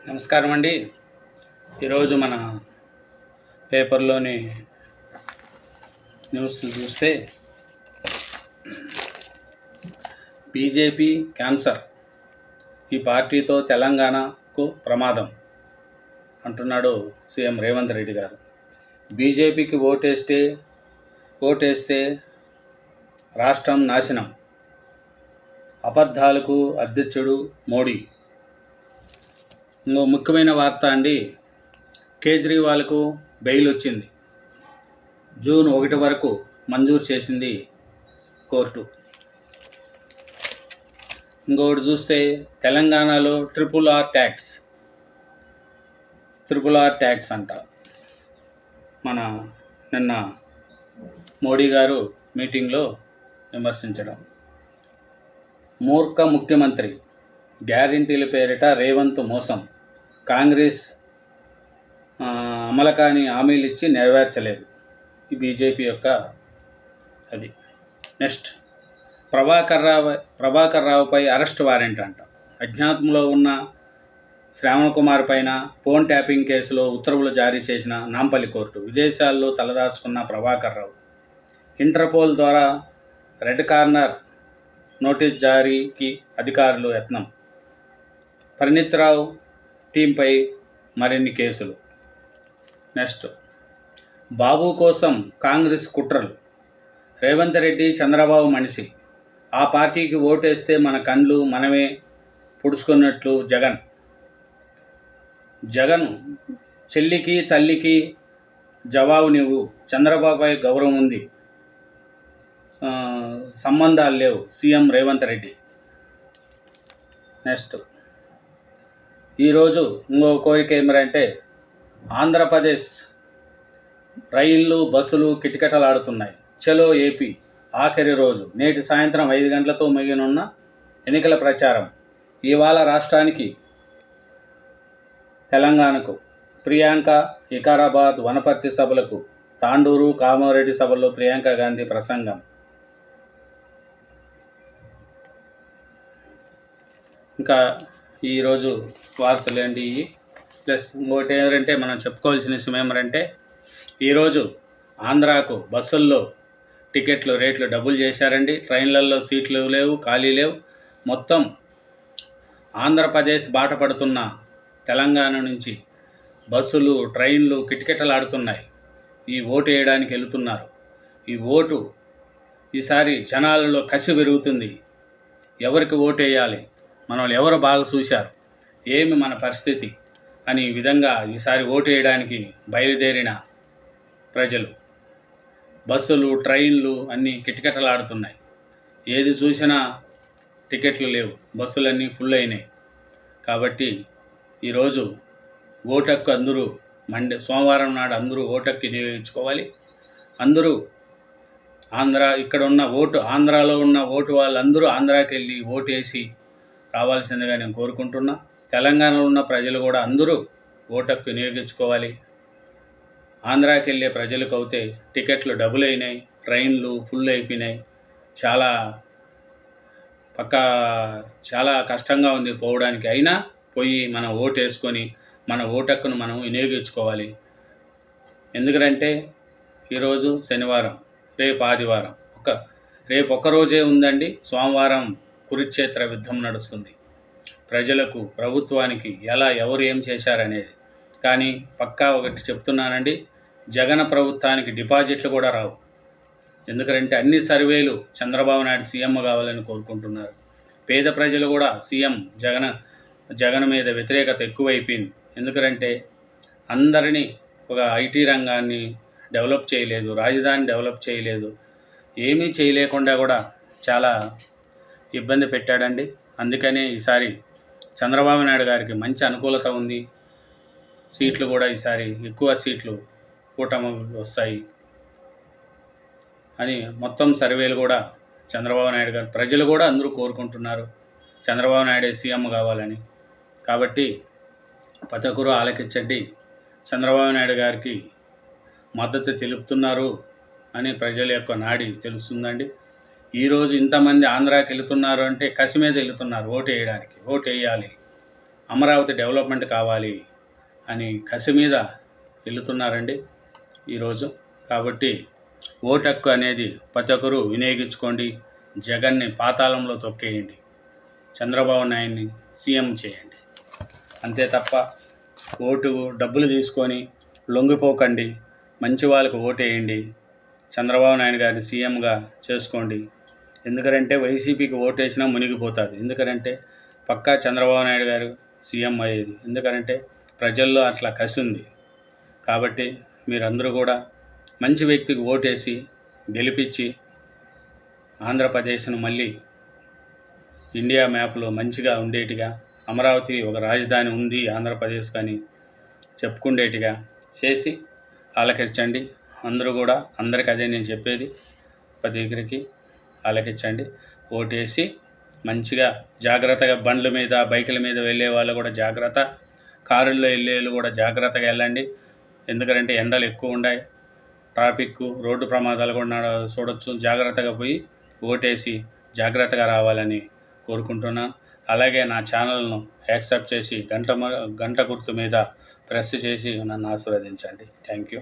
నమస్కారం అండి. ఈరోజు మన పేపర్లోని న్యూస్ చూస్తే బీజేపీ క్యాన్సర్, ఈ పార్టీతో తెలంగాణకు ప్రమాదం అంటున్నాడు సీఎం రేవంత్ రెడ్డి గారు. బీజేపీకి ఓటేస్తే రాష్ట్రం నాశనం, అబద్ధాలకు అధ్యక్షుడు మోడీ. ఇంకో ముఖ్యమైన వార్త అండి, కేజ్రీవాల్కు బెయిల్ వచ్చింది. జూన్ 1 వరకు మంజూరు చేసింది కోర్టు. ఇంకొకటి చూస్తే తెలంగాణలో ట్రిపుల్ ఆర్ ట్యాక్స్ అంట. మన నిన్న మోడీ గారు మీటింగ్లో విమర్శించడం. మూర్ఖ ముఖ్యమంత్రి, గ్యారెంటీల పేరిట రేవంత్ మోసం, కాంగ్రెస్ అమలకాని హామీలు ఇచ్చి నెరవేర్చలేదు. ఈ బీజేపీ యొక్క అది. నెక్స్ట్, ప్రభాకర్ రావుపై అరెస్ట్ వారెంట్ అంట. అజ్ఞాతంలో ఉన్న శ్రావణ్ కుమార్ పైన ఫోన్ ట్యాపింగ్ కేసులో ఉత్తర్వులు జారీ చేసిన నాంపల్లి కోర్టు. విదేశాల్లో తలదాచుకున్న ప్రభాకర్ రావు ఇంటర్పోల్ ద్వారా రెడ్ కార్నర్ నోటీస్ జారీకి అధికారులు యత్నం. పరిణీత్ రావు టీంపై మరిన్ని కేసులు. నెక్స్ట్, బాబు కోసం కాంగ్రెస్ కుట్రలు. రేవంత్ రెడ్డి చంద్రబాబు మనిషి, ఆ పార్టీకి ఓటేస్తే మన కండ్లు మనమే పుడుచుకున్నట్లు జగన్ చెల్లికి తల్లికి జవాబు నీవు, చంద్రబాబుపై గౌరవం ఉంది, సంబంధాలు లేవు, సీఎం రేవంత్ రెడ్డి. నెక్స్ట్, ఈరోజు ఇంకో కోరిక ఏమిటంటే, ఆంధ్రప్రదేశ్ రైళ్లు బస్సులు కిటకిటలాడుతున్నాయి. చలో ఏపీ ఆఖరి రోజు నేటి సాయంత్రం 5 గంటలతో ముగియనున్న ఎన్నికల ప్రచారం. ఇవాళ రాష్ట్రానికి, తెలంగాణకు ప్రియాంక వికారాబాద్ వనపర్తి సభలకు, తాండూరు కామారెడ్డి సభల్లో ప్రియాంక గాంధీ ప్రసంగం. ఇంకా ఈరోజు వార్తలు ఏంటి ఇవి. ప్లస్ ఇంకోటి ఏంటంటే మనం చెప్పుకోవాల్సిన విషయం ఏమంటే, ఈరోజు ఆంధ్రాకు బస్సుల్లో టికెట్లు రేట్లు డబుల్ చేశారండి. ట్రైన్లలో సీట్లు లేవు, ఖాళీ లేవు. మొత్తం ఆంధ్రప్రదేశ్ బాట పడుతున్న తెలంగాణ నుంచి బస్సులు ట్రైన్లు కిటకిటలాడుతున్నాయి. ఈ ఓటు వేయడానికి వెళుతున్నారు. ఈ ఓటు ఈసారి జనాలలో కసి పెరుగుతుంది. ఎవరికి ఓటు వేయాలి, మనల్ని ఎవరు బాగా చూశారు, ఏమి మన పరిస్థితి అని ఈ విధంగా ఈసారి ఓటు వేయడానికి బయలుదేరిన ప్రజలు. బస్సులు ట్రైన్లు అన్నీ కిటకిటలాడుతున్నాయి. ఏది చూసినా టికెట్లు లేవు, బస్సులన్నీ ఫుల్ అయినాయి. కాబట్టి ఈరోజు ఓటక్కు అందరూ సోమవారం నాడు అందరూ ఓటక్కు వినియోగించుకోవాలి. అందరూ ఆంధ్రాలో ఉన్న ఓటు వాళ్ళందరూ ఆంధ్రాకి వెళ్ళి ఓటు వేసి రావాల్సిందిగా నేను కోరుకుంటున్నా. తెలంగాణలో ఉన్న ప్రజలు కూడా అందరూ ఓటక్కు వినియోగించుకోవాలి. ఆంధ్రాకి వెళ్ళే ప్రజలకు అయితే టికెట్లు డబుల్ అయినాయి, ట్రైన్లు ఫుల్ అయిపోయినాయి. చాలా కష్టంగా ఉంది పోవడానికి. అయినా పోయి మనం ఓటు వేసుకొని మన ఓటక్కును మనం వినియోగించుకోవాలి. ఎందుకంటే ఈరోజు శనివారం, రేపు ఆదివారం, రేపు ఒక్కరోజే ఉందండి. సోమవారం కురుక్షేత్ర యుద్ధం నడుస్తుంది. ప్రజలకు, ప్రభుత్వానికి ఎవరు ఏం చేశారనేది. కానీ పక్కా ఒకటి చెప్తున్నానండి, జగన్ ప్రభుత్వానికి డిపాజిట్లు కూడా రావు. ఎందుకంటే అన్ని సర్వేలు చంద్రబాబు నాయుడు సీఎం కావాలని కోరుకుంటున్నారు. పేద ప్రజలు కూడా సీఎం జగన్ మీద వ్యతిరేకత ఎక్కువైపోయింది. ఎందుకంటే అందరినీ ఒక ఐటీ రంగాన్ని డెవలప్ చేయలేదు, రాజధాని డెవలప్ చేయలేదు, ఏమీ చేయలేకుండా కూడా చాలా ఇబ్బంది పెట్టాడండి. అందుకనే ఈసారి చంద్రబాబు నాయుడు గారికి మంచి అనుకూలత ఉంది. సీట్లు కూడా ఈసారి ఎక్కువ సీట్లు కూటమి వస్తాయి అని మొత్తం సర్వేలు కూడా చంద్రబాబు నాయుడు గారు, ప్రజలు కూడా అందరూ కోరుకుంటున్నారు చంద్రబాబు నాయుడే సీఎం కావాలని. కాబట్టి ప్రతి ఒక్కరూ ఆలకించండి, చంద్రబాబు నాయుడు గారికి మద్దతు తెలుపుతున్నారు అని ప్రజల యొక్క నాడి తెలుస్తుందండి. ఈరోజు ఇంతమంది ఆంధ్రాకి వెళుతున్నారు అంటే కసి మీద వెళుతున్నారు ఓటు వేయడానికి. ఓటు వేయాలి, అమరావతి డెవలప్మెంట్ కావాలి అని కసి మీద వెళుతున్నారండి ఈరోజు. కాబట్టి ఓటు హక్కు అనేది ప్రతి ఒక్కరూ వినియోగించుకోండి. జగన్ని పాతాళంలో తొక్కేయండి, చంద్రబాబు నాయుడిని సీఎం చేయండి. అంతే తప్ప డబ్బులు తీసుకొని లొంగిపోకండి. మంచి వాళ్ళకు ఓటేయండి. చంద్రబాబు నాయుడు గారిని సీఎంగా చేసుకోండి. ఎందుకంటే వైసీపీకి ఓటేసినా మునిగిపోతుంది. ఎందుకంటే పక్కా చంద్రబాబు నాయుడు గారు సీఎం అయ్యేది. ఎందుకంటే ప్రజల్లో అట్లా కసి ఉంది. కాబట్టి మీరందరూ కూడా మంచి వ్యక్తికి ఓటేసి గెలిపించి ఆంధ్రప్రదేశ్ను మళ్ళీ ఇండియా మ్యాప్లో మంచిగా ఉండేటిగా, అమరావతి ఒక రాజధాని ఉంది ఆంధ్రప్రదేశ్ కానీ చెప్పుకుండేటిగా చేసి ఆలకించండి. అందరూ కూడా, అందరికీ అదే నేను చెప్పేది, ప్రతి ఒక్కరికి ఆలకించండి. ఓటేసి మంచిగా జాగ్రత్తగా బండ్ల మీద బైకుల మీద వెళ్ళే వాళ్ళు కూడా జాగ్రత్త, కారుల్లో వెళ్ళే వాళ్ళు కూడా జాగ్రత్తగా వెళ్ళండి. ఎందుకంటే ఎండలు ఎక్కువ ఉన్నాయి, ట్రాఫిక్ రోడ్డు ప్రమాదాలు కూడా చూడొచ్చు. జాగ్రత్తగా పోయి ఓటేసి జాగ్రత్తగా రావాలని కోరుకుంటున్నాను. అలాగే నా ఛానల్ను యాక్సెప్ట్ చేసి గంట గుర్తు మీద ప్రెస్ చేసి నన్ను ఆశీర్వదించండి. Thank you.